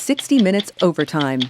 60 Minutes Overtime.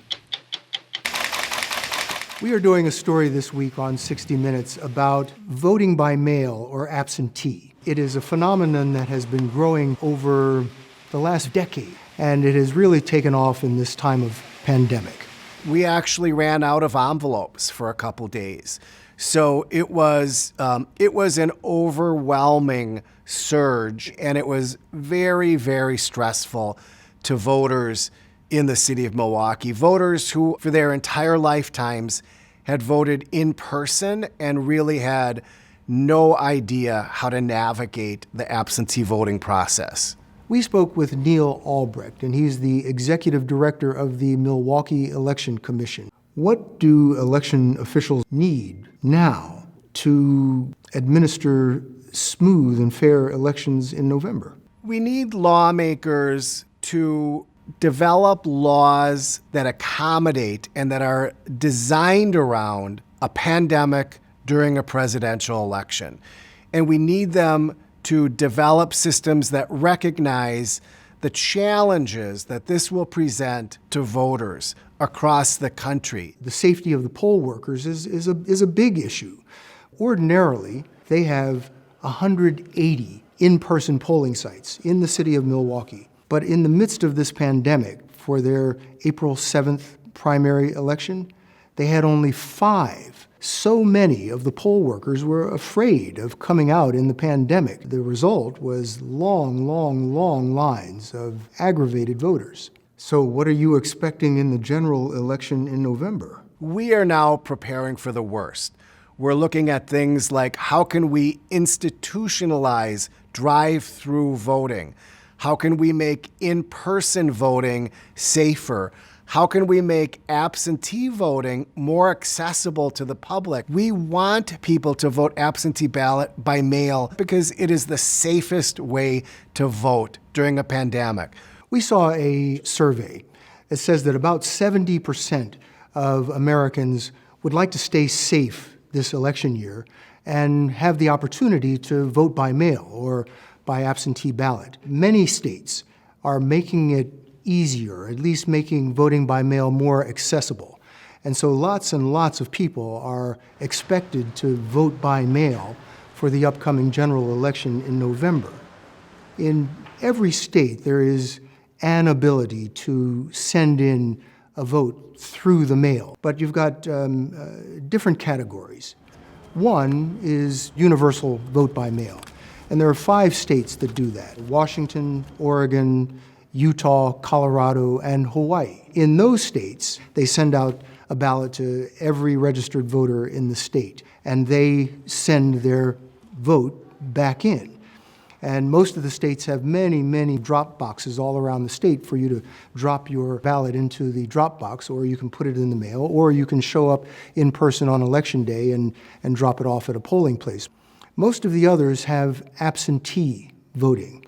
We are doing a story this week on 60 Minutes about voting by mail or absentee. It is a phenomenon that has been growing over the last decade, and it has really taken off in this time of pandemic. We actually ran out of envelopes for a couple days. So it was an overwhelming surge, and it was very, very stressful to voters in the city of Milwaukee. Voters who, for their entire lifetimes, had voted in person and really had no idea how to navigate the absentee voting process. We spoke with Neil Albrecht, and he's the executive director of the Milwaukee Election Commission. What do election officials need now to administer smooth and fair elections in November? We need lawmakers to develop laws that accommodate and that are designed around a pandemic during a presidential election. And we need them to develop systems that recognize the challenges that this will present to voters across the country. The safety of the poll workers is a big issue. Ordinarily, they have 180 in-person polling sites in the city of Milwaukee. But in the midst of this pandemic, for their April 7th primary election, they had only 5. So many of the poll workers were afraid of coming out in the pandemic. The result was long lines of aggravated voters. So what are you expecting in the general election in November? We are now preparing for the worst. We're looking at things like how can we institutionalize drive-through voting? How can we make in-person voting safer? How can we make absentee voting more accessible to the public? We want people to vote absentee ballot by mail because it is the safest way to vote during a pandemic. We saw a survey that says that about 70% of Americans would like to stay safe this election year and have the opportunity to vote by mail or by absentee ballot. Many states are making it easier, at least making voting by mail more accessible. And so lots and lots of people are expected to vote by mail for the upcoming general election in November. In every state, there is an ability to send in a vote through the mail, but you've got different categories. One is universal vote by mail, and there are 5 states that do that: Washington, Oregon, Utah, Colorado, and Hawaii. In those states, they send out a ballot to every registered voter in the state, and they send their vote back in. And most of the states have many drop boxes all around the state for you to drop your ballot into the drop box, or you can put it in the mail, or you can show up in person on election day and drop it off at a polling place. Most of the others have absentee voting.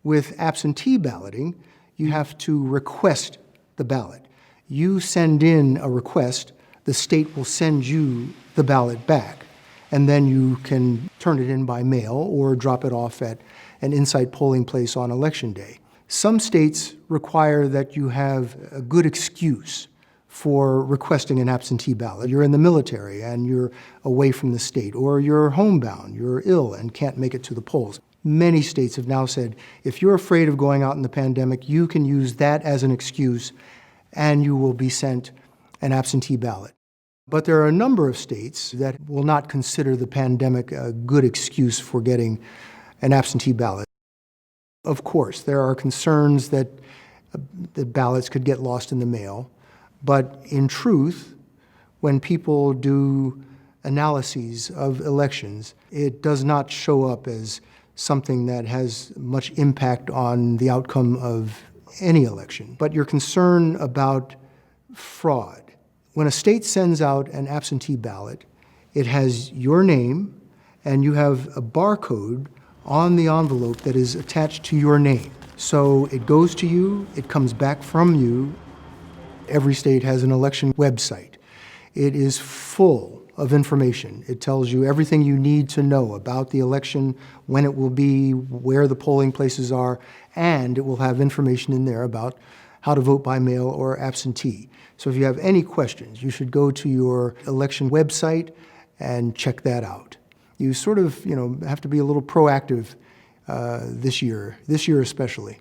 With absentee balloting, you have to request the ballot. You send in a request, the state will send you the ballot back, and then you can turn it in by mail or drop it off at an in-site polling place on election day. Some states require that you have a good excuse for requesting an absentee ballot. You're in the military and you're away from the state, or you're homebound, you're ill and can't make it to the polls. Many states have now said, if you're afraid of going out in the pandemic, you can use that as an excuse and you will be sent an absentee ballot. But there are a number of states that will not consider the pandemic a good excuse for getting an absentee ballot. Of course, there are concerns that the ballots could get lost in the mail, but in truth, when people do analyses of elections, it does not show up as something that has much impact on the outcome of any election. But your concern about fraud, when a state sends out an absentee ballot, it has your name and you have a barcode on the envelope that is attached to your name. So it goes to you, it comes back from you. Every state has an election website. It is full of information. It tells you everything you need to know about the election, when it will be, where the polling places are, and it will have information in there about how to vote by mail or absentee. So if you have any questions, you should go to your election website and check that out. You sort of, have to be a little proactive this year especially.